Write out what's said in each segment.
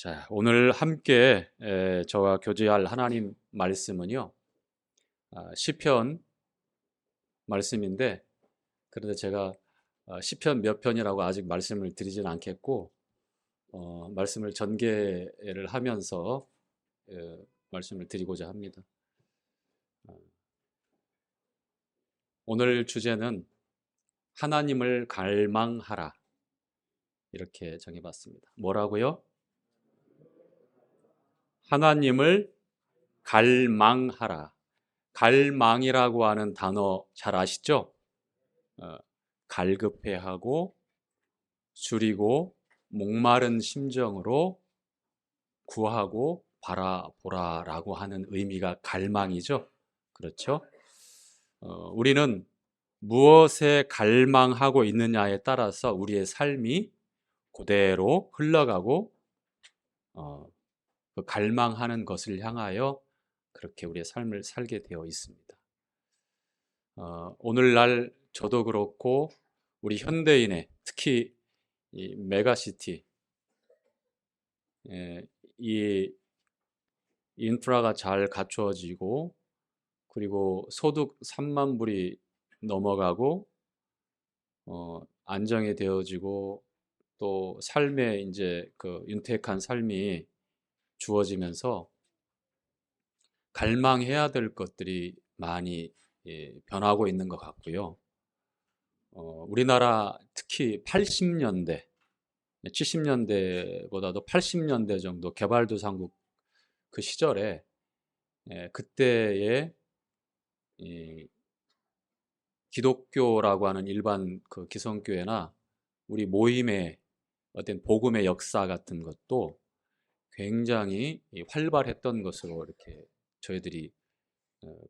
자, 오늘 함께 저와 교제할 하나님 말씀은요. 시편 말씀인데, 그런데 제가 시편 몇 편이라고 아직 말씀을 드리진 않겠고, 말씀을 전개를 하면서 말씀을 드리고자 합니다. 오늘 주제는 하나님을 갈망하라, 이렇게 정해봤습니다. 뭐라고요? 하나님을 갈망하라. 갈망이라고 하는 단어 잘 아시죠? 갈급해하고 줄이고 목마른 심정으로 구하고 바라보라라고 하는 의미가 갈망이죠. 그렇죠? 우리는 무엇에 갈망하고 있느냐에 따라서 우리의 삶이 그대로 흘러가고 그 갈망하는 것을 향하여 그렇게 우리의 삶을 살게 되어 있습니다. 오늘날 저도 그렇고 우리 현대인의 특히 이 메가시티, 이 인프라가 잘 갖추어지고 그리고 소득 3만 불이 넘어가고 안정이 되어지고 또 삶의 이제 그 윤택한 삶이 주어지면서 갈망해야 될 것들이 많이 변하고 있는 것 같고요. 우리나라 특히 80년대, 70년대보다도 80년대 정도 개발도상국 그 시절에 그때의 이 기독교라고 하는 일반 그 기성교회나 우리 모임의 어떤 복음의 역사 같은 것도 굉장히 활발했던 것으로 이렇게 저희들이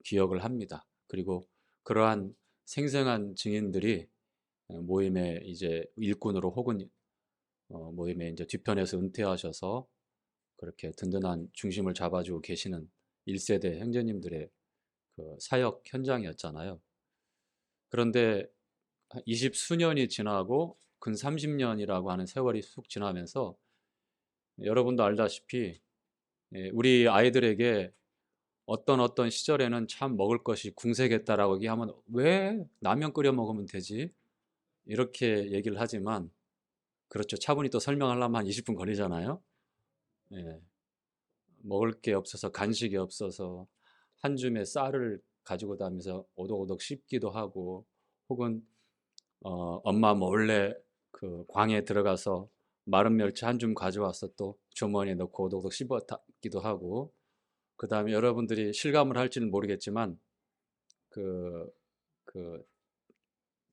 기억을 합니다. 그리고 그러한 생생한 증인들이 모임의 이제 일꾼으로 혹은 모임의 이제 뒤편에서 은퇴하셔서 그렇게 든든한 중심을 잡아주고 계시는 1세대 형제님들의 그 사역 현장이었잖아요. 그런데 20 수년이 지나고 근 30년이라고 하는 세월이 쑥 지나면서 여러분도 알다시피 우리 아이들에게 어떤 시절에는 참 먹을 것이 궁색했다라고 얘기하면 왜 라면 끓여 먹으면 되지? 이렇게 얘기를 하지만 그렇죠. 차분히 또 설명하려면 한 20분 걸리잖아요. 예, 먹을 게 없어서 간식이 없어서 한 줌의 쌀을 가지고 다니면서 오독오독 씹기도 하고 혹은 엄마 몰래 그 광에 들어가서 마른 멸치 한 줌 가져와서 또 주머니에 넣고 오독오독 씹어기도 하고 그 다음에 여러분들이 실감을 할지는 모르겠지만 그, 그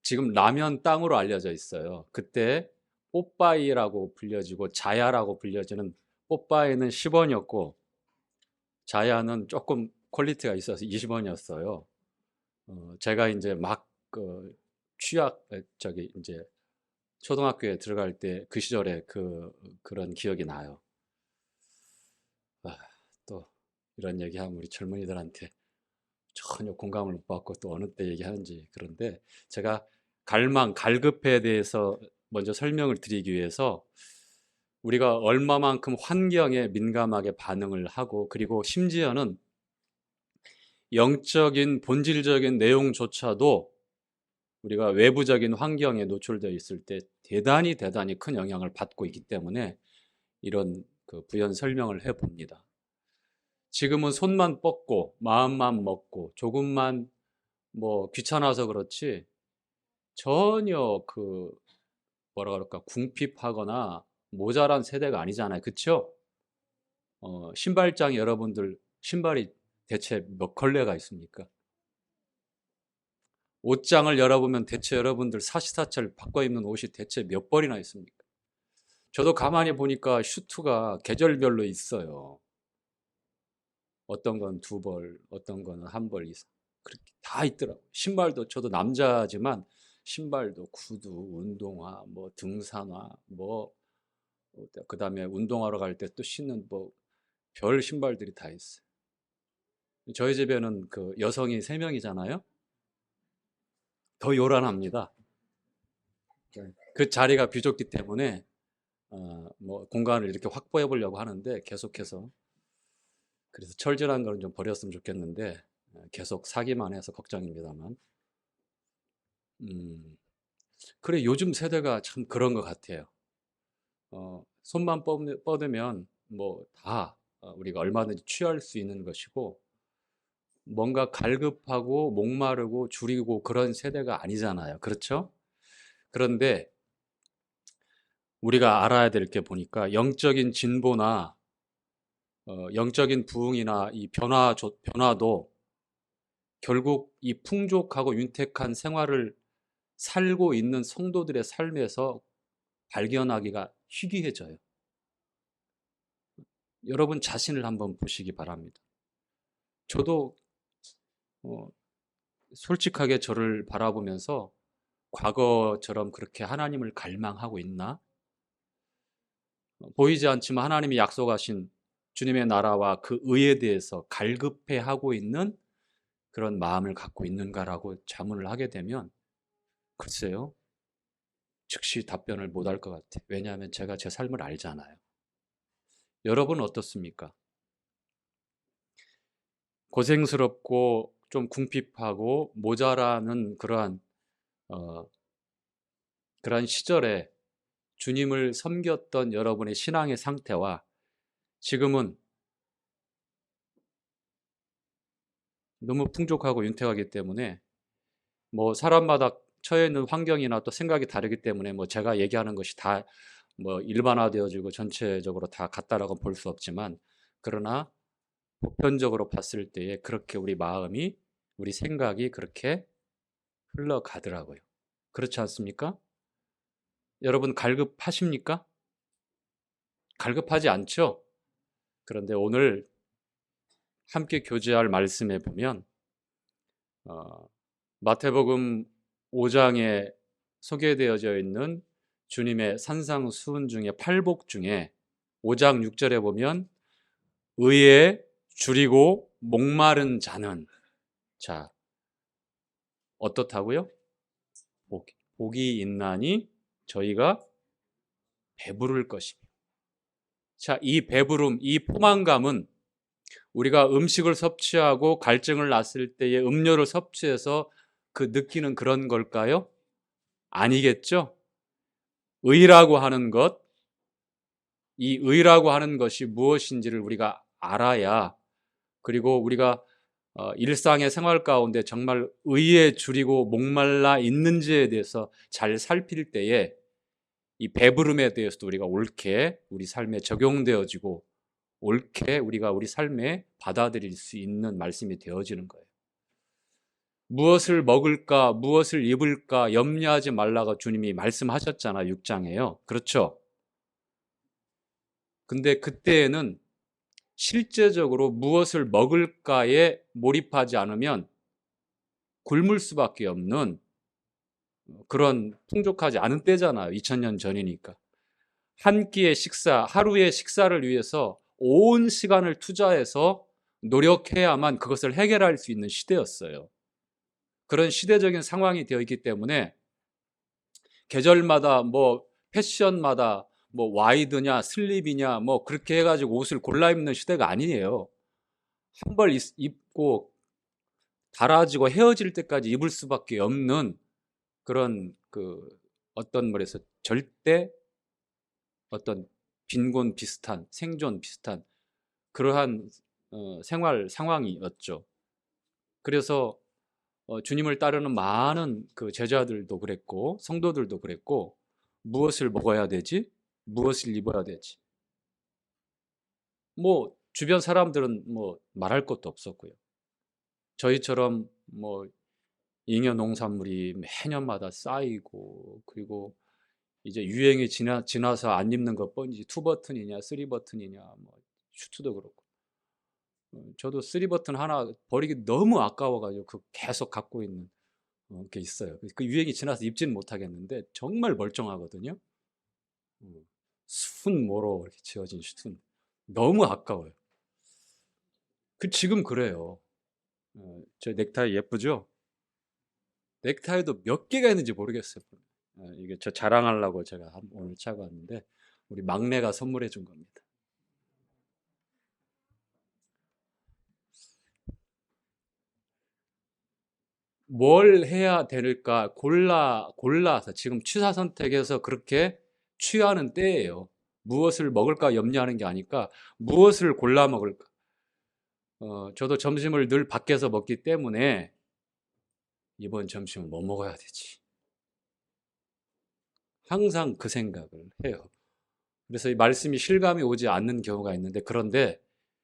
지금 라면 땅으로 알려져 있어요. 그때 뽀빠이라고 불려지고 자야라고 불려지는 뽀빠이는 10원이었고 자야는 조금 퀄리티가 있어서 20원이었어요. 제가 이제 막그 취학 저기 이제 초등학교에 들어갈 때 그 시절에 그런 기억이 나요. 또 이런 얘기하면 우리 젊은이들한테 전혀 공감을 못 받고 또 어느 때 얘기하는지. 그런데 제가 갈급에 대해서 먼저 설명을 드리기 위해서 우리가 얼마만큼 환경에 민감하게 반응을 하고 그리고 심지어는 영적인 본질적인 내용조차도 우리가 외부적인 환경에 노출되어 있을 때 대단히 큰 영향을 받고 있기 때문에 이런 그 부연 설명을 해 봅니다. 지금은 손만 뻗고 마음만 먹고 조금만 뭐 귀찮아서 그렇지 전혀 그 뭐라 그럴까 궁핍하거나 모자란 세대가 아니잖아요. 그렇죠? 신발장에 여러분들 신발이 대체 몇 컬레가 있습니까? 옷장을 열어보면 대체 여러분들 사시사철 바꿔 입는 옷이 대체 몇 벌이나 있습니까? 저도 가만히 보니까 슈트가 계절별로 있어요. 어떤 건 2벌, 어떤 거는 1벌 이상. 그렇게 다 있더라고요. 신발도 저도 남자지만 신발도 구두, 운동화, 뭐 등산화, 뭐 그다음에 운동하러 갈 때 또 신는 뭐 별 신발들이 다 있어요. 저희 집에는 그 여성이 3명이잖아요. 더 요란합니다. 그 자리가 비좁기 때문에 뭐 공간을 이렇게 확보해 보려고 하는데 계속해서 그래서 철저한 거는 좀 버렸으면 좋겠는데 계속 사기만 해서 걱정입니다만. 음, 그래 요즘 세대가 참 그런 것 같아요. 손만 뻗으면 뭐 다 우리가 얼마든지 취할 수 있는 것이고 뭔가 갈급하고 목마르고 줄이고 그런 세대가 아니잖아요. 그렇죠? 그런데 우리가 알아야 될 게 보니까 영적인 진보나 영적인 부흥이나 이 변화도 결국 이 풍족하고 윤택한 생활을 살고 있는 성도들의 삶에서 발견하기가 희귀해져요. 여러분 자신을 한번 보시기 바랍니다. 저도 어, 솔직하게 저를 바라보면서 과거처럼 그렇게 하나님을 갈망하고 있나? 보이지 않지만 하나님이 약속하신 주님의 나라와 그 의에 대해서 갈급해하고 있는 그런 마음을 갖고 있는가라고 자문을 하게 되면 글쎄요. 즉시 답변을 못 할 것 같아요. 왜냐하면 제가 제 삶을 알잖아요. 여러분은 어떻습니까? 고생스럽고 좀 궁핍하고 모자라는 어, 그러한 시절에 주님을 섬겼던 여러분의 신앙의 상태와 지금은 너무 풍족하고 윤택하기 때문에 뭐 사람마다 처해 있는 환경이나 또 생각이 다르기 때문에 뭐 제가 얘기하는 것이 다 뭐 일반화되어지고 전체적으로 다 같다라고 볼 수 없지만 그러나 보편적으로 봤을 때에 그렇게 우리 마음이 우리 생각이 그렇게 흘러가더라고요. 그렇지 않습니까? 여러분 갈급하십니까? 갈급하지 않죠? 그런데 오늘 함께 교제할 말씀에 보면 어, 마태복음 5장에 소개되어져 있는 주님의 산상수훈 중에 팔복 중에 5장 6절에 보면 의에 줄이고 목마른 자는 자 어떻다고요? 복이 있나니 저희가 배부를 것이며 자, 이 배부름, 이 포만감은 우리가 음식을 섭취하고 갈증을 났을 때에 음료를 섭취해서 그 느끼는 그런 걸까요? 아니겠죠? 의라고 하는 것, 이 의라고 하는 것이 무엇인지를 우리가 알아야 그리고 우리가 일상의 생활 가운데 정말 의에 줄이고 목말라 있는지에 대해서 잘 살필 때에 이 배부름에 대해서도 우리가 옳게 우리 삶에 적용되어지고 옳게 우리가 우리 삶에 받아들일 수 있는 말씀이 되어지는 거예요. 무엇을 먹을까, 무엇을 입을까 염려하지 말라고 주님이 말씀하셨잖아, 6장에요. 그렇죠? 근데 그때에는 실제적으로 무엇을 먹을까에 몰입하지 않으면 굶을 수밖에 없는 그런 풍족하지 않은 때잖아요. 2000년 전이니까. 한 끼의 식사, 하루의 식사를 위해서 온 시간을 투자해서 노력해야만 그것을 해결할 수 있는 시대였어요. 그런 시대적인 상황이 되어 있기 때문에 계절마다 뭐 패션마다 뭐 와이드냐 슬립이냐 뭐 그렇게 해가지고 옷을 골라 입는 시대가 아니에요. 한 벌 입고 닳아지고 헤어질 때까지 입을 수밖에 없는 그런 그 어떤 말에서 절대 어떤 빈곤 비슷한 생존 비슷한 그러한 생활 상황이었죠. 그래서 주님을 따르는 많은 그 제자들도 그랬고 성도들도 그랬고 무엇을 먹어야 되지? 무엇을 입어야 되지? 뭐 주변 사람들은 뭐 말할 것도 없었고요. 저희처럼 뭐 잉여 농산물이 매년마다 쌓이고 그리고 이제 유행이 지나서 안 입는 것 뻔히 투 버튼이냐 쓰리 버튼이냐 뭐 슈트도 그렇고 저도 쓰리 버튼 하나 버리기 너무 아까워가지고 그 계속 갖고 있는 게 있어요. 그 유행이 지나서 입지는 못하겠는데 정말 멀쩡하거든요. 순모로 이렇게 지어진 슈트는 너무 아까워요. 그 지금 그래요. 저 넥타이 예쁘죠? 넥타이도 몇 개가 있는지 모르겠어요. 이게 저 자랑하려고 제가 오늘 차고 왔는데 우리 막내가 선물해 준 겁니다. 뭘 해야 될까 골라서 지금 취사 선택에서 그렇게 취하는 때예요. 무엇을 먹을까 염려하는 게 아니까 무엇을 골라 먹을까. 저도 점심을 늘 밖에서 먹기 때문에 이번 점심은 뭐 먹어야 되지? 항상 그 생각을 해요. 그래서 이 말씀이 실감이 오지 않는 경우가 있는데, 그런데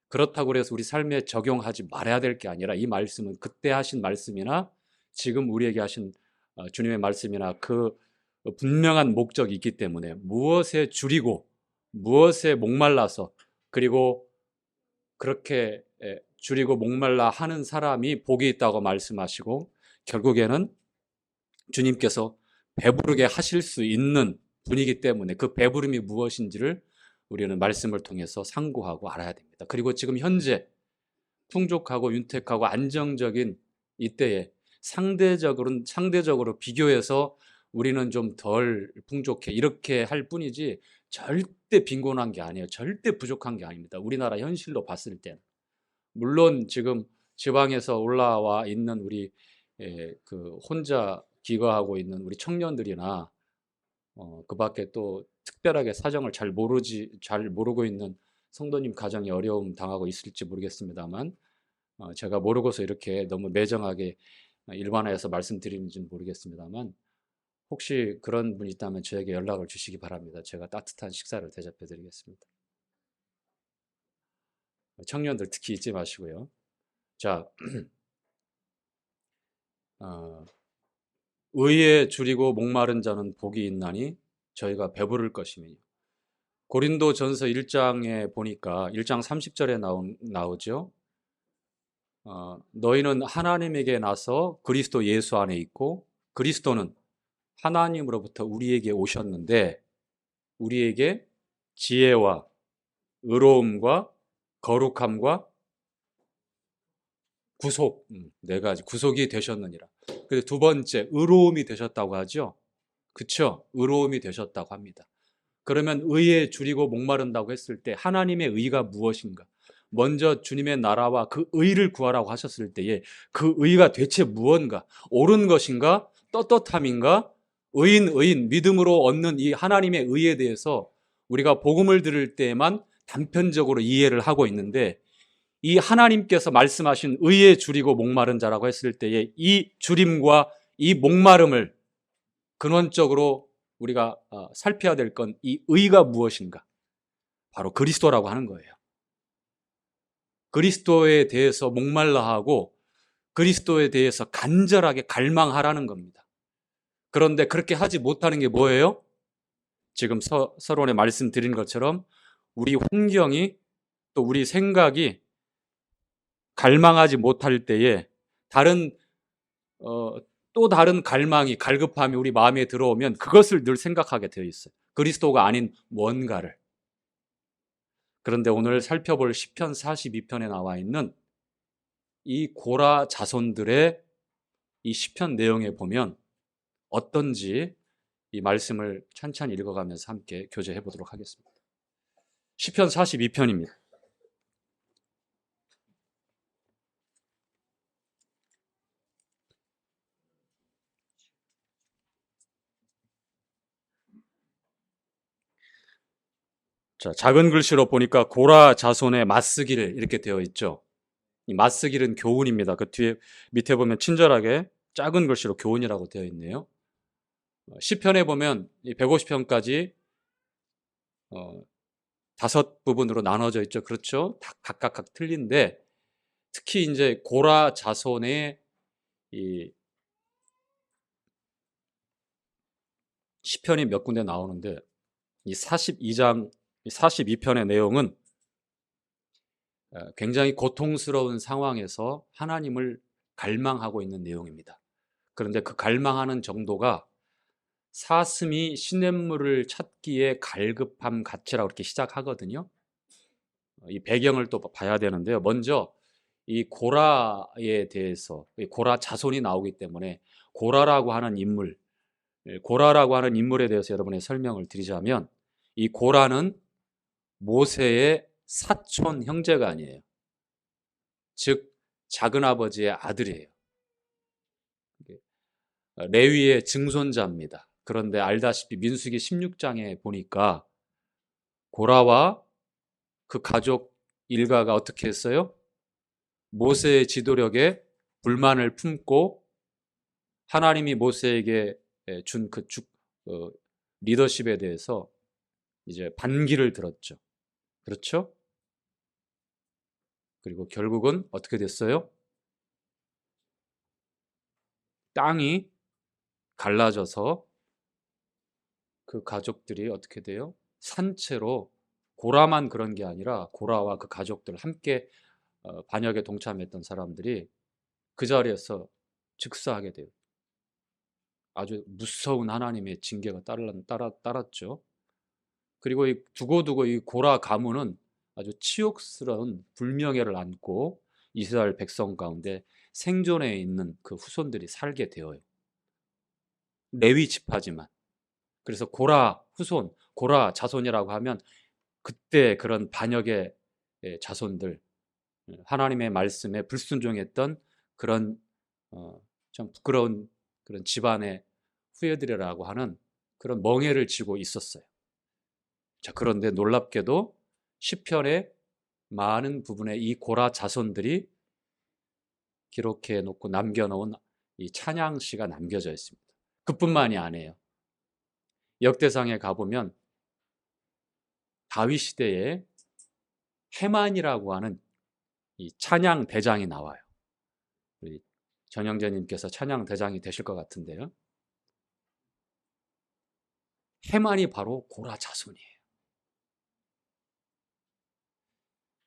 그렇다고 해서 우리 삶에 적용하지 말아야 될 게 아니라 이 말씀은 그때 하신 말씀이나 지금 우리에게 하신 주님의 말씀이나 그 분명한 목적이 있기 때문에 무엇에 줄이고 무엇에 목말라서, 그리고 그렇게 줄이고 목말라 하는 사람이 복이 있다고 말씀하시고, 결국에는 주님께서 배부르게 하실 수 있는 분이기 때문에 그 배부름이 무엇인지를 우리는 말씀을 통해서 상고하고 알아야 됩니다. 그리고 지금 현재 풍족하고 윤택하고 안정적인 이때에 상대적으로 비교해서 우리는 좀 덜 풍족해 이렇게 할 뿐이지 절대 빈곤한 게 아니에요. 절대 부족한 게 아닙니다. 우리나라 현실로 봤을 때는. 물론 지금 지방에서 올라와 있는 우리 그 혼자 기거하고 있는 우리 청년들이나 그 밖에 또 특별하게 사정을 잘 모르고 있는 성도님 가정이 어려움 당하고 있을지 모르겠습니다만, 제가 모르고서 이렇게 너무 매정하게 일반화해서 말씀드리는지는 모르겠습니다만, 혹시 그런 분이 있다면 저에게 연락을 주시기 바랍니다. 제가 따뜻한 식사를 대접해 드리겠습니다. 청년들 특히 잊지 마시고요. 자, 의에 줄이고 목마른 자는 복이 있나니 저희가 배부를 것이며. 고린도전서 1장에 보니까 1장 30절에 나오죠. 너희는 하나님에게 나서 그리스도 예수 안에 있고 그리스도는 하나님으로부터 우리에게 오셨는데 우리에게 지혜와 의로움과 거룩함과 구속, 네 가지 구속이 되셨느니라. 그래서 두 번째 의로움이 되셨다고 하죠. 그렇죠? 의로움이 되셨다고 합니다. 그러면 의에 줄이고 목마른다고 했을 때 하나님의 의가 무엇인가? 먼저 주님의 나라와 그 의를 구하라고 하셨을 때에 그 의가 대체 무언가? 옳은 것인가? 떳떳함인가? 의인 믿음으로 얻는 이 하나님의 의에 대해서 우리가 복음을 들을 때에만 단편적으로 이해를 하고 있는데, 이 하나님께서 말씀하신 의에 줄이고 목마른 자라고 했을 때에 이 줄임과 이 목마름을 근원적으로 우리가 살펴야 될 건 이 의가 무엇인가? 바로 그리스도라고 하는 거예요. 그리스도에 대해서 목말라하고 그리스도에 대해서 간절하게 갈망하라는 겁니다. 그런데 그렇게 하지 못하는 게 뭐예요? 지금 서론에 말씀드린 것처럼 우리 환경이 또 우리 생각이 갈망하지 못할 때에 또 다른 갈망이 갈급함이 우리 마음에 들어오면 그것을 늘 생각하게 되어 있어요. 그리스도가 아닌 뭔가를. 그런데 오늘 살펴볼 시편 42편에 나와 있는 이 고라 자손들의 이 시편 내용에 보면 어떤지 이 말씀을 찬찬히 읽어가면서 함께 교제해 보도록 하겠습니다. 시편 42편입니다. 자, 작은 글씨로 보니까 고라 자손의 맞쓰기를 이렇게 되어 있죠. 이 맞쓰기는 교훈입니다. 그 뒤에 밑에 보면 친절하게 작은 글씨로 교훈이라고 되어 있네요. 시편에 보면 이 150편까지 5부분으로 나눠져 있죠. 그렇죠? 다 각각 틀린데 특히 이제 고라 자손의 이 시편이 몇 군데 나오는데 이 42장 42편의 내용은 굉장히 고통스러운 상황에서 하나님을 갈망하고 있는 내용입니다. 그런데 그 갈망하는 정도가 사슴이 시냇물을 찾기에 갈급함 같이라고 이렇게 시작하거든요. 이 배경을 또 봐야 되는데요. 먼저 이 고라에 대해서, 고라 자손이 나오기 때문에 고라라고 하는 인물에 대해서 여러분의 설명을 드리자면, 이 고라는 모세의 사촌 형제가 아니에요. 즉 작은아버지의 아들이에요. 레위의 증손자입니다. 그런데 알다시피 민수기 16장에 보니까 고라와 그 가족 일가가 어떻게 했어요? 모세의 지도력에 불만을 품고 하나님이 모세에게 준 그 리더십에 대해서 이제 반기를 들었죠. 그렇죠? 그리고 결국은 어떻게 됐어요? 땅이 갈라져서 그 가족들이 어떻게 돼요? 산채로 고라만 그런 게 아니라 고라와 그 가족들 함께 반역에 동참했던 사람들이 그 자리에서 즉사하게 돼요. 아주 무서운 하나님의 징계가 따랐죠. 그리고 두고두고 이 고라 가문은 아주 치욕스러운 불명예를 안고 이스라엘 백성 가운데 생존해 있는 그 후손들이 살게 되어요. 레위 지파지만. 그래서 고라 후손, 고라 자손이라고 하면 그때 그런 반역의 자손들, 하나님의 말씀에 불순종했던 그런 좀 부끄러운 그런 집안의 후예들이라고 하는 그런 멍에를 지고 있었어요. 자, 그런데 놀랍게도 시편의 많은 부분에 이 고라 자손들이 기록해 놓고 남겨놓은 이 찬양시가 남겨져 있습니다. 그뿐만이 아니에요. 역대상에 가보면 다윗 시대에 헤만이라고 하는 이 찬양 대장이 나와요. 우리 전영재님께서 찬양 대장이 되실 것 같은데요. 헤만이 바로 고라 자손이에요.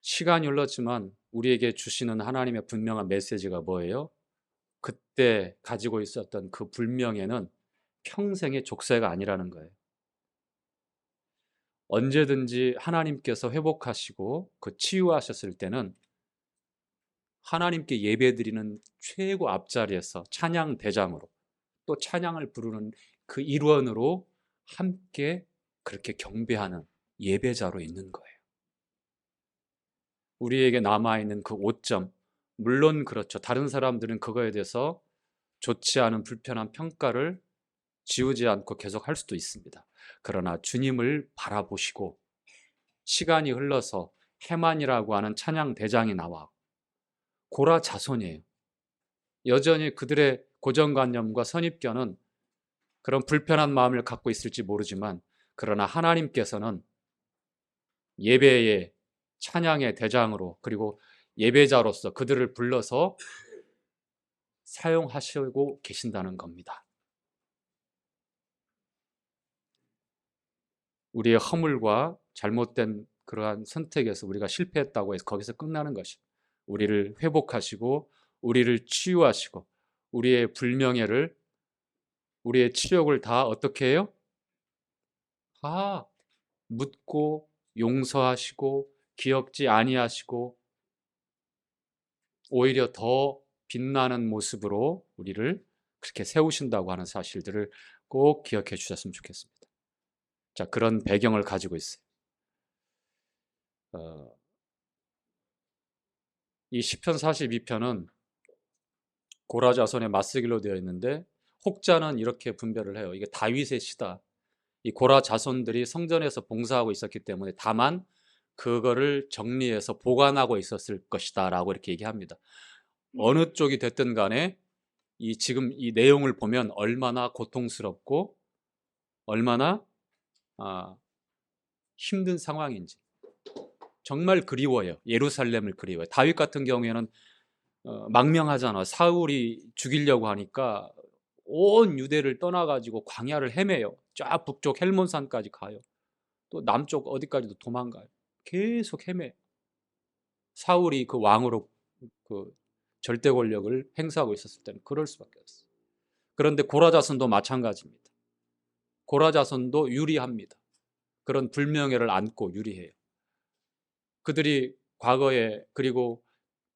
시간이 흘렀지만 우리에게 주시는 하나님의 분명한 메시지가 뭐예요? 그때 가지고 있었던 그 불명예는 평생의 족쇄가 아니라는 거예요. 언제든지 하나님께서 회복하시고 그 치유하셨을 때는 하나님께 예배드리는 최고 앞자리에서 찬양 대장으로 또 찬양을 부르는 그 일원으로 함께 그렇게 경배하는 예배자로 있는 거예요. 우리에게 남아있는 그 오점, 물론 그렇죠. 다른 사람들은 그거에 대해서 좋지 않은 불편한 평가를 지우지 않고 계속 할 수도 있습니다. 그러나 주님을 바라보시고 시간이 흘러서 헤만이라고 하는 찬양 대장이 나와 고라 자손이에요. 여전히 그들의 고정관념과 선입견은 그런 불편한 마음을 갖고 있을지 모르지만 그러나 하나님께서는 예배의 찬양의 대장으로 그리고 예배자로서 그들을 불러서 사용하시고 계신다는 겁니다. 우리의 허물과 잘못된 그러한 선택에서 우리가 실패했다고 해서 거기서 끝나는 것이 우리를 회복하시고 우리를 치유하시고 우리의 불명예를 우리의 치욕을 다 어떻게 해요? 다 묻고 용서하시고 기억지 아니하시고 오히려 더 빛나는 모습으로 우리를 그렇게 세우신다고 하는 사실들을 꼭 기억해 주셨으면 좋겠습니다. 자, 그런 배경을 가지고 있어요. 이 시편 42편은 고라 자손의 맞쓰기로 되어 있는데 혹자는 이렇게 분별을 해요. 이게 다윗의 시다. 이 고라 자손들이 성전에서 봉사하고 있었기 때문에 다만 그거를 정리해서 보관하고 있었을 것이다 라고 이렇게 얘기합니다. 어느 쪽이 됐든 간에 지금 이 내용을 보면 얼마나 고통스럽고 얼마나 힘든 상황인지 정말 그리워요. 예루살렘을 그리워요. 다윗 같은 경우에는 망명하잖아. 사울이 죽이려고 하니까 온 유대를 떠나가지고 광야를 헤매요. 쫙 북쪽 헬몬산까지 가요. 또 남쪽 어디까지도 도망가요. 계속 헤매요. 사울이 그 왕으로 그 절대 권력을 행사하고 있었을 때는 그럴 수밖에 없어요. 그런데 고라 자손도 마찬가지입니다. 고라 자손도 유리합니다. 그런 불명예를 안고 유리해요. 그들이 과거에 그리고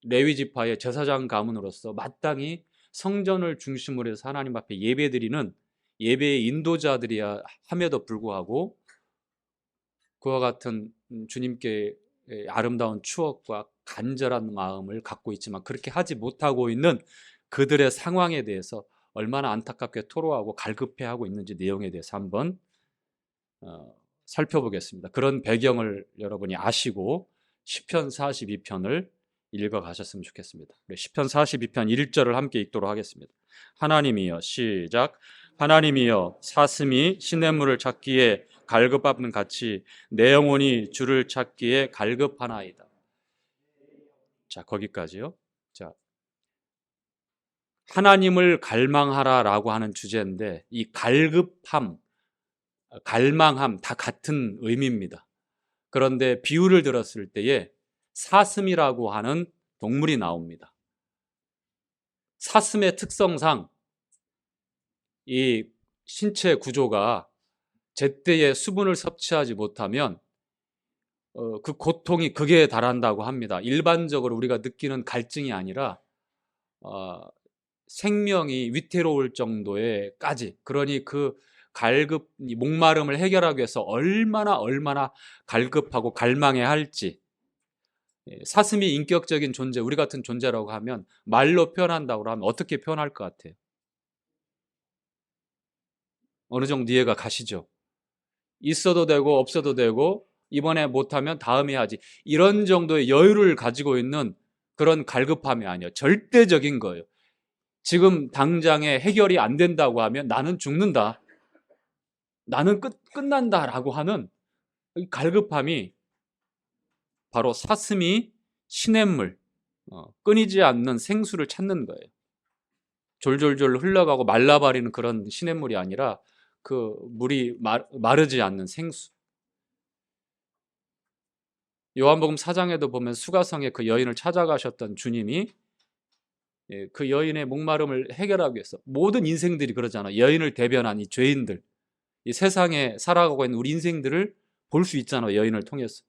레위 지파의 제사장 가문으로서 마땅히 성전을 중심으로 해서 하나님 앞에 예배드리는 예배의 인도자들이야 함에도 불구하고 그와 같은 주님께 아름다운 추억과 간절한 마음을 갖고 있지만 그렇게 하지 못하고 있는 그들의 상황에 대해서 얼마나 안타깝게 토로하고 갈급해하고 있는지 내용에 대해서 한번 살펴보겠습니다. 그런 배경을 여러분이 아시고 시편 42편을 읽어가셨으면 좋겠습니다. 시편 42편 1절을 함께 읽도록 하겠습니다. 하나님이여, 시작. 하나님이여, 사슴이 시냇물을 찾기에 갈급함 같이 내 영혼이 주를 찾기에 갈급하나이다. 자, 거기까지요. 자, 하나님을 갈망하라라고 하는 주제인데 이 갈급함, 갈망함 다 같은 의미입니다. 그런데 비유를 들었을 때에 사슴이라고 하는 동물이 나옵니다. 사슴의 특성상 이 신체 구조가 제때에 수분을 섭취하지 못하면 그 고통이 극에 달한다고 합니다. 일반적으로 우리가 느끼는 갈증이 아니라 생명이 위태로울 정도에까지, 그러니 그 목마름을 해결하기 위해서 얼마나 갈급하고 갈망해야 할지. 사슴이 인격적인 존재, 우리 같은 존재라고 하면 말로 표현한다고 하면 어떻게 표현할 것 같아요? 어느 정도 이해가 가시죠? 있어도 되고 없어도 되고 이번에 못하면 다음에 하지, 이런 정도의 여유를 가지고 있는 그런 갈급함이 아니에요. 절대적인 거예요. 지금 당장에 해결이 안 된다고 하면 나는 죽는다, 나는 끝난다 라고 하는 이 갈급함이 바로 사슴이 시냇물, 끊이지 않는 생수를 찾는 거예요. 졸졸졸 흘러가고 말라버리는 그런 시냇물이 아니라 그 물이 마르지 않는 생수. 요한복음 4장에도 보면 수가성에 그 여인을 찾아가셨던 주님이 그 여인의 목마름을 해결하기 위해서, 모든 인생들이 그러잖아요. 여인을 대변한 이 죄인들, 이 세상에 살아가고 있는 우리 인생들을 볼 수 있잖아요. 여인을 통해서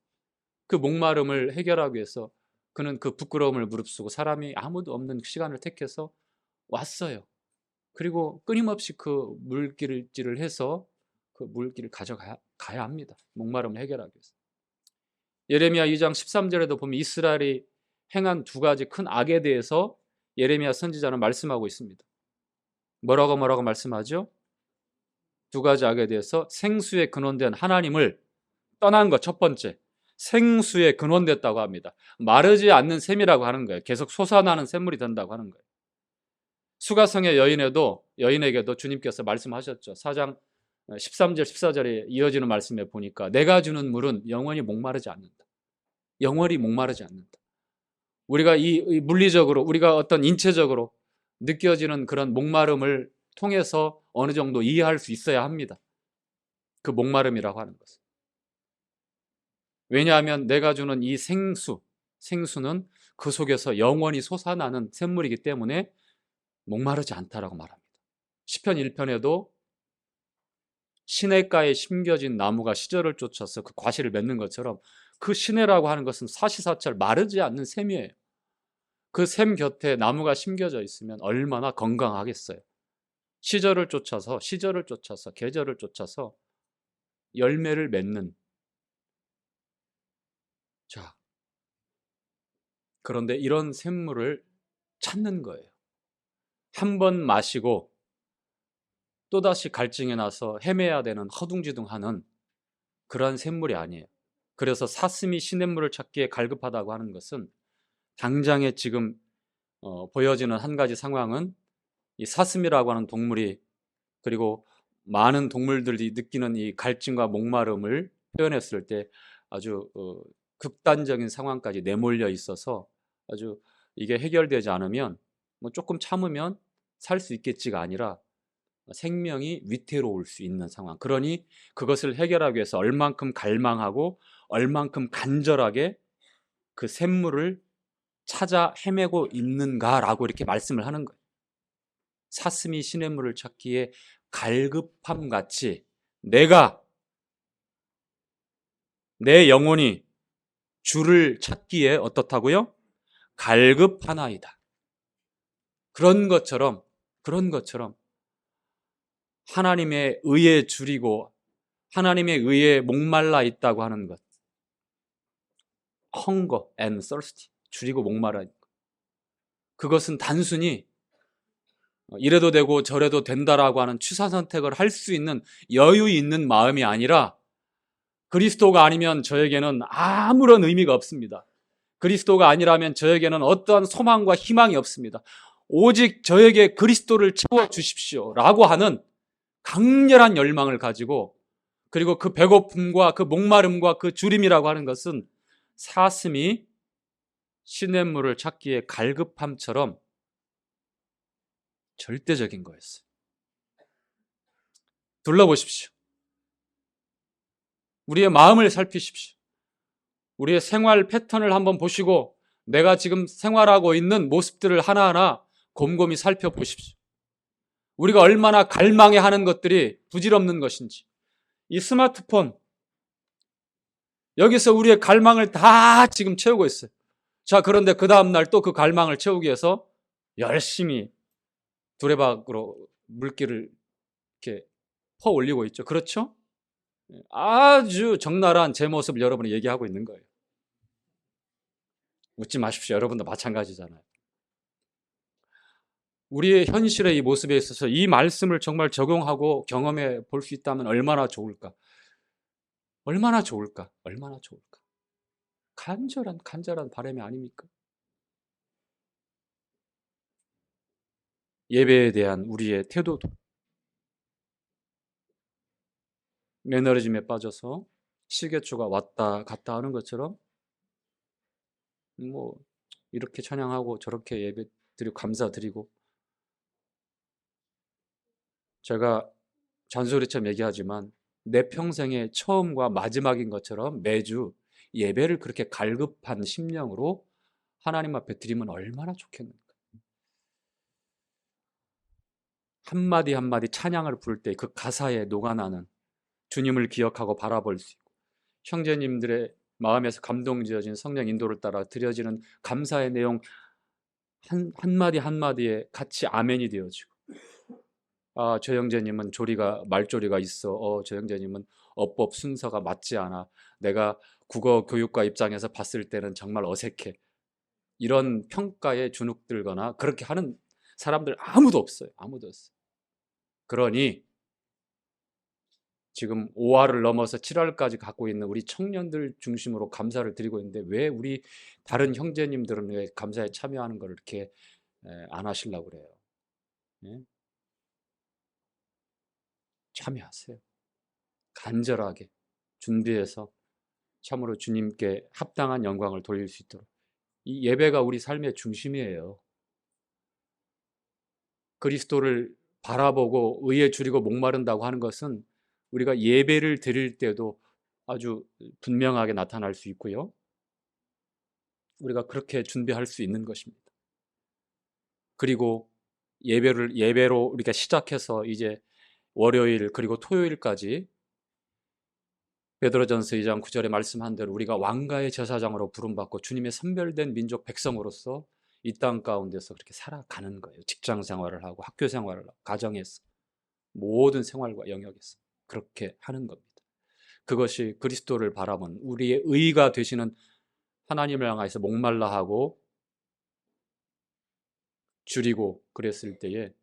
그 목마름을 해결하기 위해서 그는 그 부끄러움을 무릅쓰고 사람이 아무도 없는 시간을 택해서 왔어요. 그리고 끊임없이 그 물길질을 해서 그 물길을 가져가야 합니다. 목마름을 해결하기 위해서. 예레미야 2장 13절에도 보면 이스라엘이 행한 두 가지 큰 악에 대해서 예레미야 선지자는 말씀하고 있습니다. 뭐라고 말씀하죠? 두 가지 악에 대해서 생수의 근원된 하나님을 떠난 것, 첫 번째. 생수의 근원됐다고 합니다. 마르지 않는 샘이라고 하는 거예요. 계속 솟아나는 샘물이 된다고 하는 거예요. 수가성의 여인에게도 주님께서 말씀하셨죠. 4장 13절 14절에 이어지는 말씀에 보니까 내가 주는 물은 영원히 목마르지 않는다. 영원히 목마르지 않는다. 우리가 이 물리적으로, 우리가 어떤 인체적으로 느껴지는 그런 목마름을 통해서 어느 정도 이해할 수 있어야 합니다. 그 목마름이라고 하는 것은. 왜냐하면 내가 주는 이 생수는 그 속에서 영원히 솟아나는 샘물이기 때문에 목마르지 않다라고 말합니다. 시편 1편에도 시냇가에 심겨진 나무가 시절을 쫓아서 그 과실을 맺는 것처럼 그 시내라고 하는 것은 사시사철 마르지 않는 샘이에요. 그 샘 곁에 나무가 심겨져 있으면 얼마나 건강하겠어요. 시절을 쫓아서 계절을 쫓아서 열매를 맺는. 자, 그런데 이런 샘물을 찾는 거예요. 한 번 마시고 또다시 갈증에 나서 헤매야 되는 허둥지둥하는 그러한 샘물이 아니에요. 그래서 사슴이 시냇물을 찾기에 갈급하다고 하는 것은 당장에 지금 보여지는 한 가지 상황은 이 사슴이라고 하는 동물이, 그리고 많은 동물들이 느끼는 이 갈증과 목마름을 표현했을 때 아주 극단적인 상황까지 내몰려 있어서 아주 이게 해결되지 않으면 뭐 조금 참으면 살 수 있겠지가 아니라 생명이 위태로울 수 있는 상황. 그러니 그것을 해결하기 위해서 얼만큼 갈망하고 얼만큼 간절하게 그 샘물을 찾아 헤매고 있는가라고 이렇게 말씀을 하는 거예요. 사슴이 시냇물을 찾기에 갈급함 같이 내 영혼이 주를 찾기에 어떻다고요? 갈급하나이다. 그런 것처럼 하나님의 의에 줄이고 하나님의 의에 목말라 있다고 하는 것. hunger and thirsty. 줄이고 목말라 있고. 그것은 단순히 이래도 되고 저래도 된다라고 하는 취사 선택을 할 수 있는 여유 있는 마음이 아니라 그리스도가 아니면 저에게는 아무런 의미가 없습니다. 그리스도가 아니라면 저에게는 어떠한 소망과 희망이 없습니다. 오직 저에게 그리스도를 채워주십시오 라고 하는 강렬한 열망을 가지고, 그리고 그 배고픔과 그 목마름과 그 주림이라고 하는 것은 사슴이 시냇물을 찾기에 갈급함처럼 절대적인 거였어요. 둘러보십시오. 우리의 마음을 살피십시오. 우리의 생활 패턴을 한번 보시고 내가 지금 생활하고 있는 모습들을 하나하나 곰곰이 살펴보십시오. 우리가 얼마나 갈망해하는 것들이 부질없는 것인지. 이 스마트폰, 여기서 우리의 갈망을 다 지금 채우고 있어요. 자, 그런데 그 다음날 또 그 갈망을 채우기 위해서 열심히 두레박으로 물기를 이렇게 퍼 올리고 있죠. 그렇죠? 아주 적나라한 제 모습을 여러분이 얘기하고 있는 거예요. 웃지 마십시오. 여러분도 마찬가지잖아요. 우리의 현실의 이 모습에 있어서 이 말씀을 정말 적용하고 경험해 볼 수 있다면 얼마나 좋을까? 얼마나 좋을까? 얼마나 좋을까? 간절한 바람이 아닙니까? 예배에 대한 우리의 태도도 매너리즘에 빠져서 시계초가 왔다 갔다 하는 것처럼 뭐 이렇게 찬양하고 저렇게 예배 드리고 감사드리고, 제가 잔소리처럼 얘기하지만 내 평생의 처음과 마지막인 것처럼 매주 예배를 그렇게 갈급한 심령으로 하나님 앞에 드리면 얼마나 좋겠는가. 한마디 한마디 찬양을 부를 때 그 가사에 녹아나는 주님을 기억하고 바라볼 수 있고, 형제님들의 마음에서 감동지어진 성령 인도를 따라 드려지는 감사의 내용 한마디 한마디에 같이 아멘이 되어지고, 아, 저 형제님은 말조리가 있어. 저 형제님은 어법 순서가 맞지 않아. 내가 국어 교육과 입장에서 봤을 때는 정말 어색해. 이런 평가에 주눅들거나 그렇게 하는 사람들 아무도 없어요. 아무도 없어요. 그러니 지금 5화를 넘어서 7화까지 갖고 있는 우리 청년들 중심으로 감사를 드리고 있는데, 왜 우리 다른 형제님들은 왜 감사에 참여하는 걸 이렇게 안 하시려고 그래요? 네? 참여하세요. 간절하게 준비해서 참으로 주님께 합당한 영광을 돌릴 수 있도록. 이 예배가 우리 삶의 중심이에요. 그리스도를 바라보고 의에 줄이고 목마른다고 하는 것은 우리가 예배를 드릴 때도 아주 분명하게 나타날 수 있고요. 우리가 그렇게 준비할 수 있는 것입니다. 그리고 예배로 우리가 시작해서 이제 월요일 그리고 토요일까지 베드로전서 2장 9절에 말씀한 대로 우리가 왕가의 제사장으로 부름받고 주님의 선별된 민족 백성으로서 이 땅 가운데서 그렇게 살아가는 거예요. 직장 생활을 하고 학교 생활을 하고 가정에서 모든 생활과 영역에서 그렇게 하는 겁니다. 그것이 그리스도를 바라본 우리의 의가 되시는 하나님을 향해서 목말라 하고 줄이고 그랬을 때에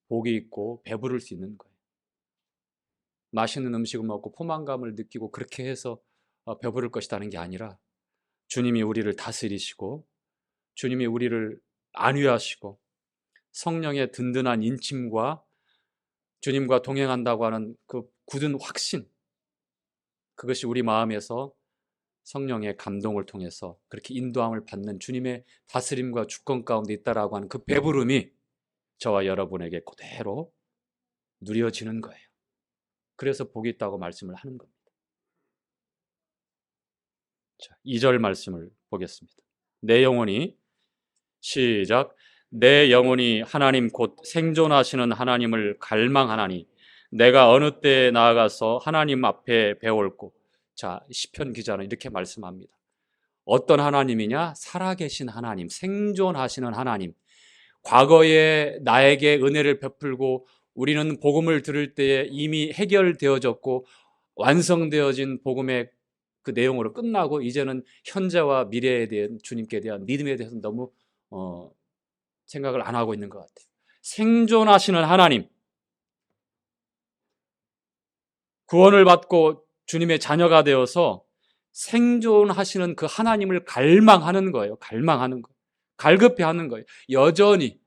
복이 있고 배부를 수 있는 거예요. 맛있는 음식을 먹고 포만감을 느끼고 그렇게 해서 배부를 것이라는 게 아니라, 주님이 우리를 다스리시고 주님이 우리를 안위하시고 성령의 든든한 인침과 주님과 동행한다고 하는 그 굳은 확신, 그것이 우리 마음에서 성령의 감동을 통해서 그렇게 인도함을 받는 주님의 다스림과 주권 가운데 있다라고 하는 그 배부름이 저와 여러분에게 그대로 누려지는 거예요. 그래서 복이 있다고 말씀을 하는 겁니다. 자, 2절 말씀을 보겠습니다. 내 영혼이, 시작. 내 영혼이 하나님 곧 생존하시는 하나님을 갈망하나니 내가 어느 때에 나아가서 하나님 앞에 배울고. 자, 시편 기자는 이렇게 말씀합니다. 어떤 하나님이냐? 살아계신 하나님, 생존하시는 하나님. 과거에 나에게 은혜를 베풀고 우리는 복음을 들을 때에 이미 해결되어졌고 완성되어진 복음의 그 내용으로 끝나고 이제는 현재와 미래에 대한 주님께 대한 믿음에 대해서 너무 생각을 안 하고 있는 것 같아요. 생존하시는 하나님, 구원을 받고 주님의 자녀가 되어서 생존하시는 그 하나님을 갈망하는 거예요. 갈망하는 거, 갈급해하는 거예요. 여전히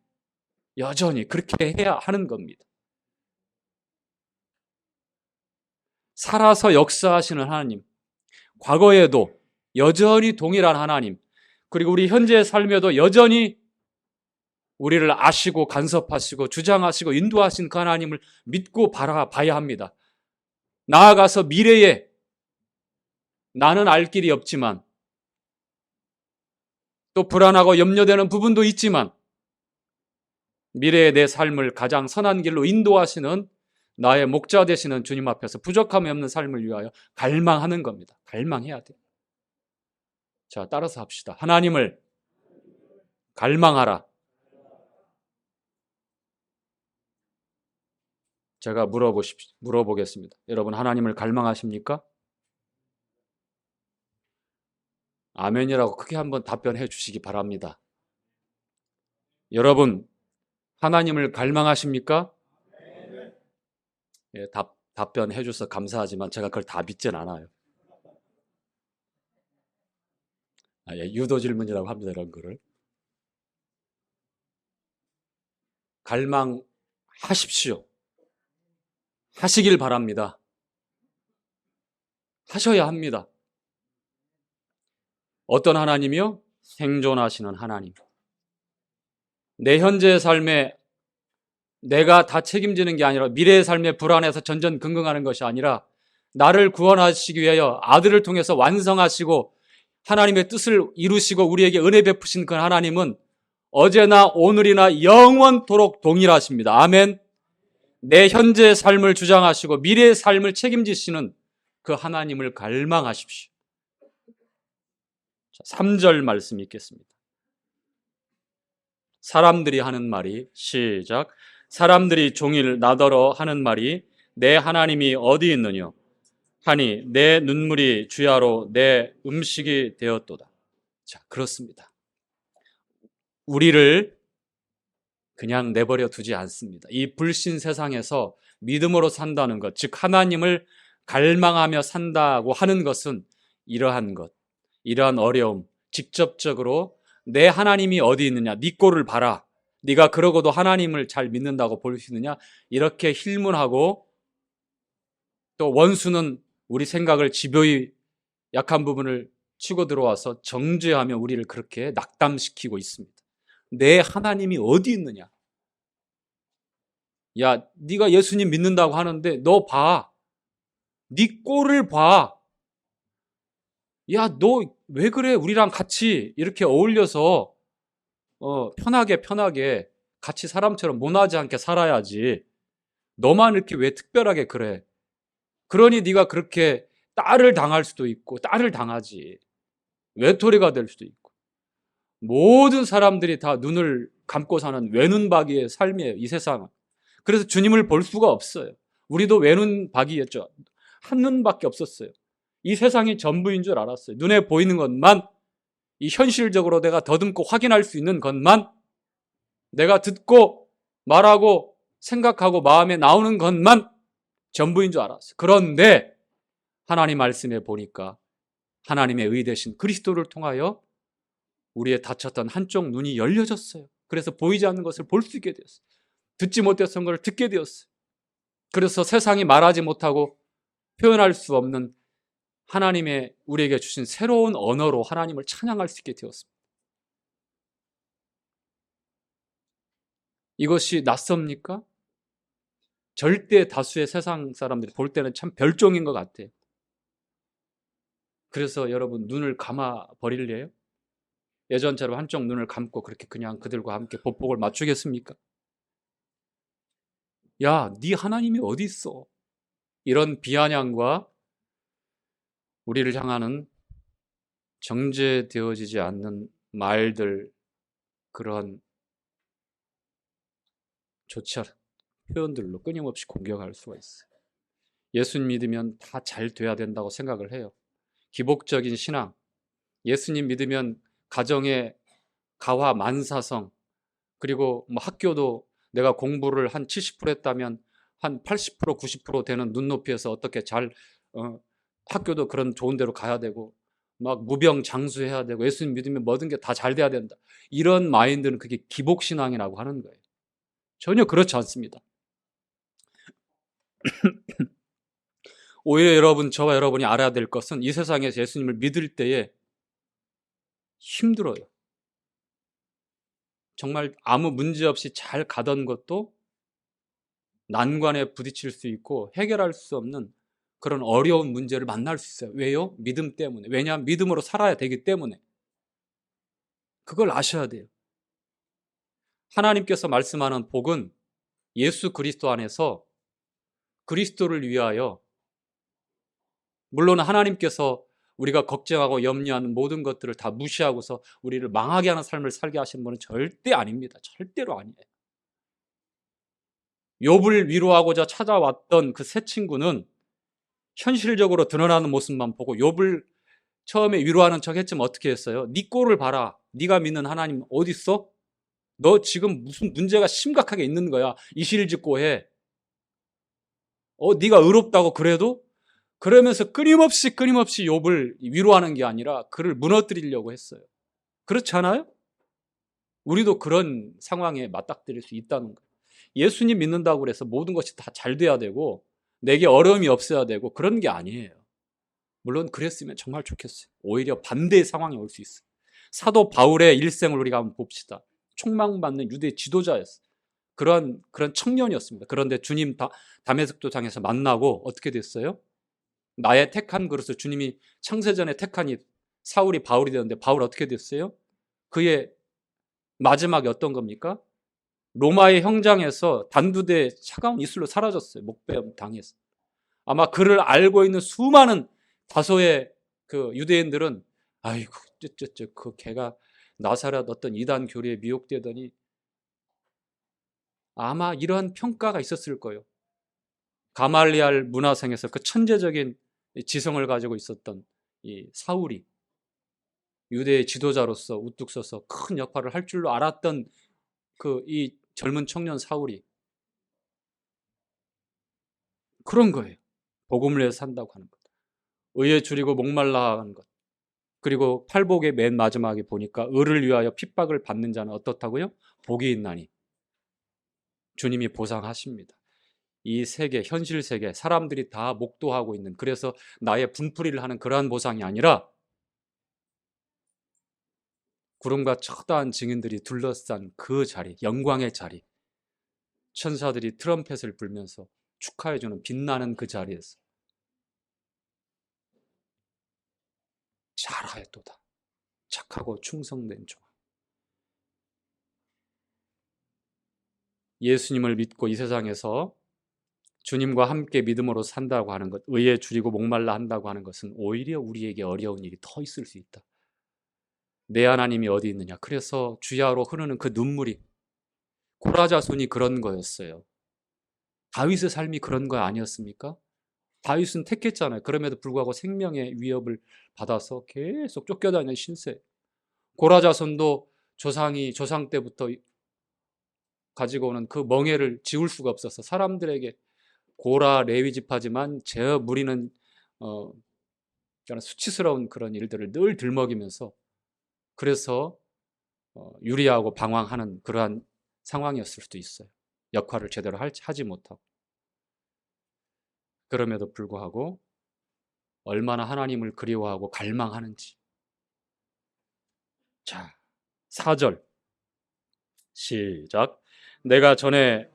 그렇게 해야 하는 겁니다. 살아서 역사하시는 하나님, 과거에도 여전히 동일한 하나님, 그리고 우리 현재의 삶에도 여전히 우리를 아시고 간섭하시고 주장하시고 인도하신 그 하나님을 믿고 바라봐야 합니다. 나아가서 미래에 나는 알 길이 없지만 또 불안하고 염려되는 부분도 있지만 미래의 내 삶을 가장 선한 길로 인도하시는 나의 목자 되시는 주님 앞에서 부족함이 없는 삶을 위하여 갈망하는 겁니다. 갈망해야 돼요. 자, 따라서 합시다. 하나님을 갈망하라. 제가 물어보겠습니다. 여러분, 하나님을 갈망하십니까? 아멘이라고 크게 한번 답변해 주시기 바랍니다. 여러분, 하나님을 갈망하십니까? 예, 답변해 주셔서 감사하지만 제가 그걸 다 믿진 않아요. 예, 유도 질문이라고 합니다. 이런 거를. 갈망하십시오. 하시길 바랍니다. 하셔야 합니다. 어떤 하나님이요? 생존하시는 하나님. 내 현재의 삶에 내가 다 책임지는 게 아니라 미래의 삶에 불안해서 전전긍긍하는 것이 아니라 나를 구원하시기 위하여 아들을 통해서 완성하시고 하나님의 뜻을 이루시고 우리에게 은혜 베푸신 그 하나님은 어제나 오늘이나 영원토록 동일하십니다. 아멘. 내 현재의 삶을 주장하시고 미래의 삶을 책임지시는 그 하나님을 갈망하십시오. 3절 말씀 읽겠습니다. 사람들이 하는 말이, 시작. 사람들이 종일 나더러 하는 말이 내 하나님이 어디 있느냐 하니 내 눈물이 주야로 내 음식이 되었도다. 자, 그렇습니다. 우리를 그냥 내버려 두지 않습니다. 이 불신 세상에서 믿음으로 산다는 것, 즉 하나님을 갈망하며 산다고 하는 것은 이러한 것, 이러한 어려움, 직접적으로 내 하나님이 어디 있느냐, 네 꼴을 봐라, 네가 그러고도 하나님을 잘 믿는다고 볼 수 있느냐, 이렇게 힐문하고 또 원수는 우리 생각을 집요히 약한 부분을 치고 들어와서 정죄하며 우리를 그렇게 낙담시키고 있습니다. 내 하나님이 어디 있느냐? 야, 네가 예수님 믿는다고 하는데 너 봐. 네 꼴을 봐. 야, 너 왜 그래? 우리랑 같이 이렇게 어울려서 편하게 같이 사람처럼 모나지 않게 살아야지. 너만 이렇게 왜 특별하게 그래? 그러니 네가 그렇게 딸을 당할 수도 있고 딸을 당하지. 외톨이가 될 수도 있고. 모든 사람들이 다 눈을 감고 사는 외눈박이의 삶이에요, 이 세상은. 그래서 주님을 볼 수가 없어요. 우리도 외눈박이였죠. 한눈밖에 없었어요. 이 세상이 전부인 줄 알았어요. 눈에 보이는 것만, 이 현실적으로 내가 더듬고 확인할 수 있는 것만, 내가 듣고 말하고 생각하고 마음에 나오는 것만 전부인 줄 알았어요. 그런데 하나님 말씀에 보니까 하나님의 의 되신 그리스도를 통하여 우리의 닫혔던 한쪽 눈이 열려졌어요. 그래서 보이지 않는 것을 볼 수 있게 되었어요. 듣지 못했던 것을 듣게 되었어요. 그래서 세상이 말하지 못하고 표현할 수 없는 하나님의 우리에게 주신 새로운 언어로 하나님을 찬양할 수 있게 되었습니다. 이것이 낯섭니까? 절대 다수의 세상 사람들이 볼 때는 참 별종인 것 같아요. 그래서 여러분, 눈을 감아 버릴래요? 예전처럼 한쪽 눈을 감고 그렇게 그냥 그들과 함께 보복을 맞추겠습니까? 야, 네 하나님이 어디 있어? 이런 비아냥과 우리를 향하는 정제되어지지 않는 말들, 그런 좋지 않은 표현들로 끊임없이 공격할 수가 있어요. 예수님 믿으면 다 잘 돼야 된다고 생각을 해요. 기복적인 신앙, 예수님 믿으면 가정의 가화 만사성, 그리고 뭐 학교도 내가 공부를 한 70% 했다면 한 80%, 90% 되는 눈높이에서 어떻게 잘 학교도 그런 좋은 데로 가야 되고 막 무병장수해야 되고 예수님 믿으면 모든 게 다 잘 돼야 된다. 이런 마인드는 그게 기복신앙이라고 하는 거예요. 전혀 그렇지 않습니다. 오히려 저와 여러분이 알아야 될 것은 이 세상에서 예수님을 믿을 때에 힘들어요. 정말 아무 문제 없이 잘 가던 것도 난관에 부딪힐 수 있고 해결할 수 없는 그런 어려운 문제를 만날 수 있어요. 왜요? 믿음 때문에. 왜냐하면 믿음으로 살아야 되기 때문에. 그걸 아셔야 돼요. 하나님께서 말씀하는 복은 예수 그리스도 안에서 그리스도를 위하여, 물론 하나님께서 우리가 걱정하고 염려하는 모든 것들을 다 무시하고서 우리를 망하게 하는 삶을 살게 하시는 분은 절대 아닙니다. 절대로 아니에요. 욥을 위로하고자 찾아왔던 그 새 친구는 현실적으로 드러나는 모습만 보고 욥을 처음에 위로하는 척 했지만 어떻게 했어요? 네 꼴을 봐라. 네가 믿는 하나님 어디 있어? 너 지금 무슨 문제가 심각하게 있는 거야. 이실직고 해. 네가 의롭다고 그래도? 그러면서 끊임없이 욥을 위로하는 게 아니라 그를 무너뜨리려고 했어요. 그렇지 않아요? 우리도 그런 상황에 맞닥뜨릴 수 있다는 거예요. 예수님 믿는다고 해서 모든 것이 다 잘 돼야 되고 내게 어려움이 없어야 되고 그런 게 아니에요. 물론 그랬으면 정말 좋겠어요. 오히려 반대의 상황이 올 수 있어요. 사도 바울의 일생을 우리가 한번 봅시다. 총망받는 유대 지도자였어요. 그런 청년이었습니다. 그런데 주님 다메섹 도상에서 만나고 어떻게 됐어요? 나의 택한 그릇을 주님이 창세전에 택하니 사울이 바울이 되었는데 바울 어떻게 됐어요? 그의 마지막이 어떤 겁니까? 로마의 형장에서 단두대 차가운 이슬로 사라졌어요. 목베어 당했어요. 아마 그를 알고 있는 수많은 다소의 그 유대인들은 아이고 그 걔가 나사렛 어떤 이단 교리에 미혹되더니 아마 이러한 평가가 있었을 거예요. 가말리알 문화상에서 그 천재적인 지성을 가지고 있었던 이 사울이 유대의 지도자로서 우뚝 서서 큰 역할을 할 줄로 알았던 그 이 젊은 청년 사울이 그런 거예요. 복음을 위해서 산다고 하는 것. 의에 줄이고 목말라 하는 것. 그리고 팔복의 맨 마지막에 보니까 의를 위하여 핍박을 받는 자는 어떻다고요? 복이 있나니. 주님이 보상하십니다. 이 세계, 현실 세계, 사람들이 다 목도하고 있는, 그래서 나의 분풀이를 하는 그러한 보상이 아니라 구름과 처다한 증인들이 둘러싼 그 자리, 영광의 자리, 천사들이 트럼펫을 불면서 축하해주는 빛나는 그 자리에서 잘하였도다. 착하고 충성된 종. 예수님을 믿고 이 세상에서 주님과 함께 믿음으로 산다고 하는 것, 의에 줄이고 목말라 한다고 하는 것은 오히려 우리에게 어려운 일이 더 있을 수 있다. 내 하나님이 어디 있느냐. 그래서 주야로 흐르는 그 눈물이, 고라자손이 그런 거였어요. 다윗의 삶이 그런 거 아니었습니까? 다윗은 택했잖아요. 그럼에도 불구하고 생명의 위협을 받아서 계속 쫓겨다니는 신세. 고라자손도 조상 때부터 가지고 오는 그 멍에를 지울 수가 없어서 사람들에게 고라 레위 지파지만 제 무리는 수치스러운 그런 일들을 늘 들먹이면서, 그래서 유리하고 방황하는 그러한 상황이었을 수도 있어요. 역할을 제대로 하지 못하고. 그럼에도 불구하고 얼마나 하나님을 그리워하고 갈망하는지. 자, 4절 시작. 내가 전에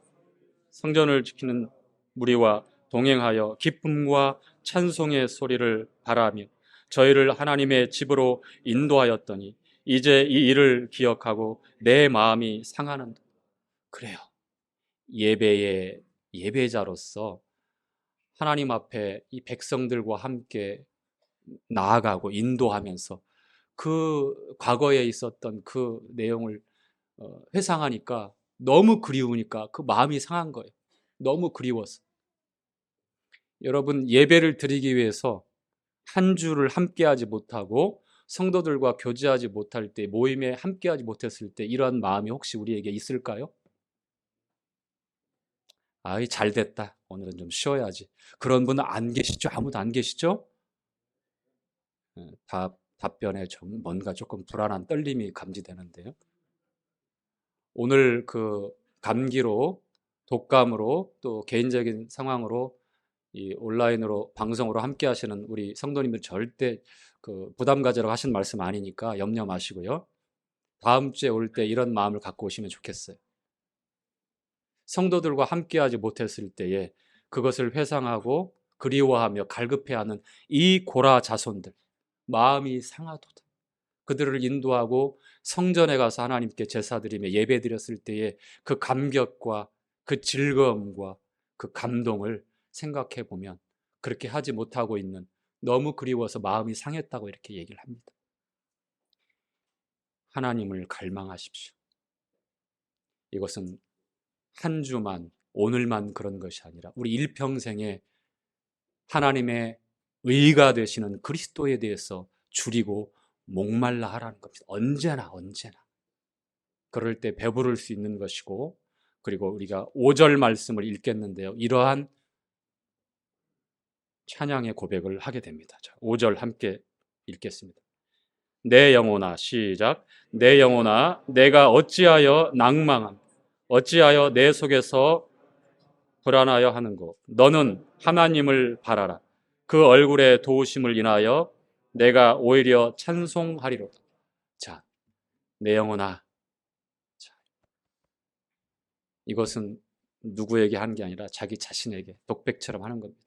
성전을 지키는 무리와 동행하여 기쁨과 찬송의 소리를 바라며 저희를 하나님의 집으로 인도하였더니 이제 이 일을 기억하고 내 마음이 상하는다. 그래요. 예배의 예배자로서 하나님 앞에 이 백성들과 함께 나아가고 인도하면서 그 과거에 있었던 그 내용을 회상하니까 너무 그리우니까 그 마음이 상한 거예요. 너무 그리워서. 여러분, 예배를 드리기 위해서 한 주를 함께하지 못하고 성도들과 교제하지 못할 때, 모임에 함께하지 못했을 때 이러한 마음이 혹시 우리에게 있을까요? 아이, 잘 됐다. 오늘은 좀 쉬어야지. 그런 분은 안 계시죠? 아무도 안 계시죠? 답변에 좀 뭔가 조금 불안한 떨림이 감지되는데요. 오늘 그 감기로, 독감으로, 또 개인적인 상황으로 이 온라인으로 방송으로 함께 하시는 우리 성도님들 절대 그 부담 가지라고 하신 말씀 아니니까 염려 마시고요. 다음 주에 올 때 이런 마음을 갖고 오시면 좋겠어요. 성도들과 함께 하지 못했을 때에 그것을 회상하고 그리워하며 갈급해하는 이 고라 자손들, 마음이 상하도다. 그들을 인도하고 성전에 가서 하나님께 제사드리며 예배드렸을 때의 그 감격과 그 즐거움과 그 감동을 생각해 보면 그렇게 하지 못하고 있는, 너무 그리워서 마음이 상했다고 이렇게 얘기를 합니다. 하나님을 갈망하십시오. 이것은 한 주만, 오늘만 그런 것이 아니라 우리 일평생에 하나님의 의가 되시는 그리스도에 대해서 줄이고 목말라 하라는 겁니다. 언제나. 그럴 때 배부를 수 있는 것이고, 그리고 우리가 5절 말씀을 읽겠는데요. 이러한 찬양의 고백을 하게 됩니다. 자, 5절 함께 읽겠습니다. 내 영혼아, 시작. 내 영혼아, 내가 어찌하여 낭망함, 어찌하여 내 속에서 불안하여 하는고. 너는 하나님을 바라라. 그 얼굴의 도우심을 인하여 내가 오히려 찬송하리로다. 자, 내 영혼아. 자, 이것은 누구에게 하는 게 아니라 자기 자신에게 독백처럼 하는 겁니다.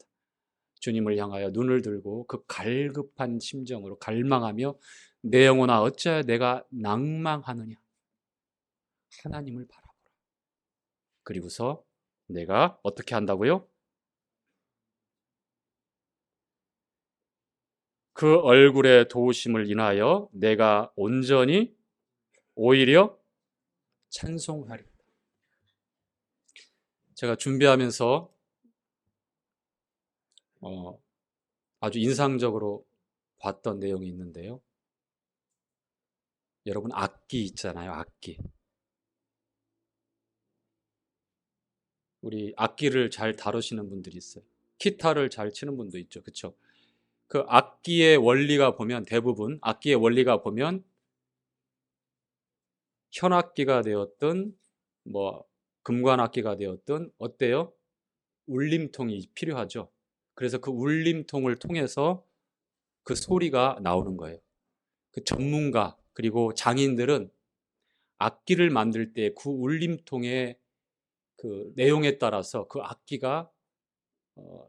주님을 향하여 눈을 들고 그 갈급한 심정으로 갈망하며 내 영혼아 어찌하여 내가 낭망하느냐. 하나님을 바라보라. 그리고서 내가 어떻게 한다고요? 그 얼굴의 도우심을 인하여 내가 온전히 오히려 찬송하리. 제가 준비하면서 아주 인상적으로 봤던 내용이 있는데요. 여러분, 악기 있잖아요. 악기. 우리 악기를 잘 다루시는 분들이 있어요. 기타를 잘 치는 분도 있죠. 그렇죠? 그 악기의 원리가 보면, 대부분 악기의 원리가 보면 현악기가 되었든 뭐 금관악기가 되었든 어때요? 울림통이 필요하죠. 그래서 그 울림통을 통해서 그 소리가 나오는 거예요. 그 전문가 그리고 장인들은 악기를 만들 때 그 울림통의 그 내용에 따라서 그 악기가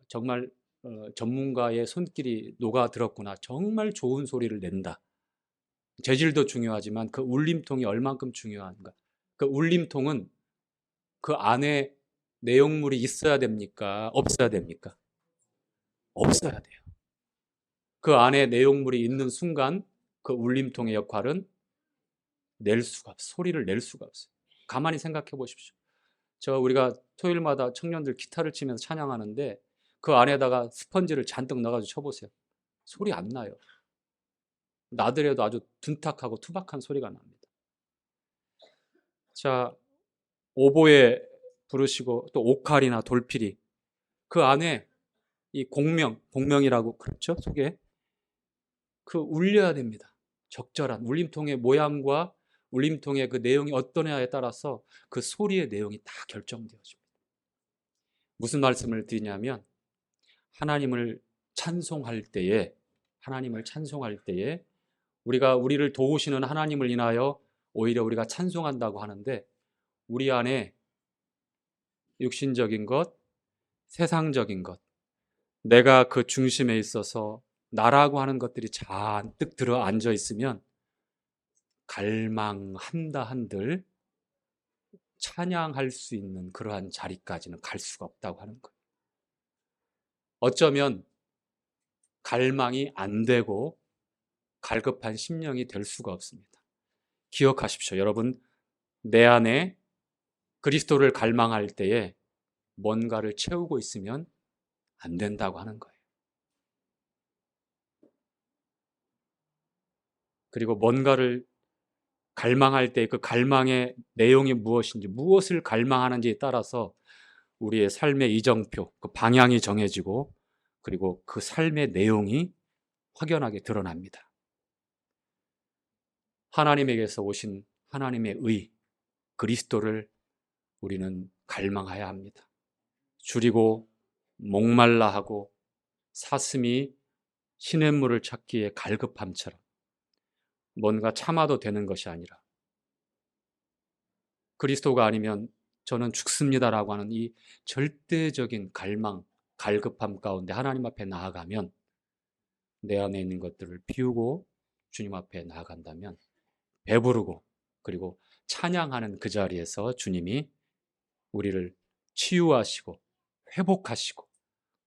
정말 전문가의 손길이 녹아들었구나, 정말 좋은 소리를 낸다. 재질도 중요하지만 그 울림통이 얼만큼 중요한가. 그 울림통은 그 안에 내용물이 있어야 됩니까? 없어야 됩니까? 없어야 돼요. 그 안에 내용물이 있는 순간 그 울림통의 역할은 낼 수가 없어요. 소리를 낼 수가 없어요. 가만히 생각해 보십시오. 우리가 토요일마다 청년들 기타를 치면서 찬양하는데 그 안에다가 스펀지를 잔뜩 넣어가지고 쳐보세요. 소리 안 나요. 나더라도 아주 둔탁하고 투박한 소리가 납니다. 자, 오보에 부르시고 또 오카리나 돌피리, 그 안에 이 공명이라고 그렇죠? 속에 그 울려야 됩니다. 적절한 울림통의 모양과 울림통의 그 내용이 어떠냐에 따라서 그 소리의 내용이 다 결정되어집니다. 무슨 말씀을 드리냐면, 하나님을 찬송할 때에 우리가 우리를 도우시는 하나님을 인하여 오히려 우리가 찬송한다고 하는데, 우리 안에 육신적인 것, 세상적인 것, 내가 그 중심에 있어서 나라고 하는 것들이 잔뜩 들어 앉아 있으면 갈망한다 한들 찬양할 수 있는 그러한 자리까지는 갈 수가 없다고 하는 거예요. 어쩌면 갈망이 안 되고 갈급한 심령이 될 수가 없습니다. 기억하십시오. 여러분, 내 안에 그리스도를 갈망할 때에 뭔가를 채우고 있으면 안 된다고 하는 거예요. 그리고 뭔가를 갈망할 때 그 갈망의 내용이 무엇인지, 무엇을 갈망하는지에 따라서 우리의 삶의 이정표, 그 방향이 정해지고 그리고 그 삶의 내용이 확연하게 드러납니다. 하나님에게서 오신 하나님의 의, 그리스도를 우리는 갈망해야 합니다. 줄이고 목말라 하고 사슴이 시냇물을 찾기에 갈급함처럼 뭔가 참아도 되는 것이 아니라 그리스도가 아니면 저는 죽습니다라고 하는 이 절대적인 갈망, 갈급함 가운데 하나님 앞에 나아가면 내 안에 있는 것들을 비우고 주님 앞에 나아간다면 배부르고 그리고 찬양하는 그 자리에서 주님이 우리를 치유하시고 회복하시고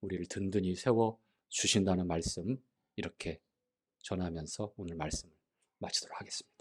우리를 든든히 세워 주신다는 말씀, 이렇게 전하면서 오늘 말씀을 마치도록 하겠습니다.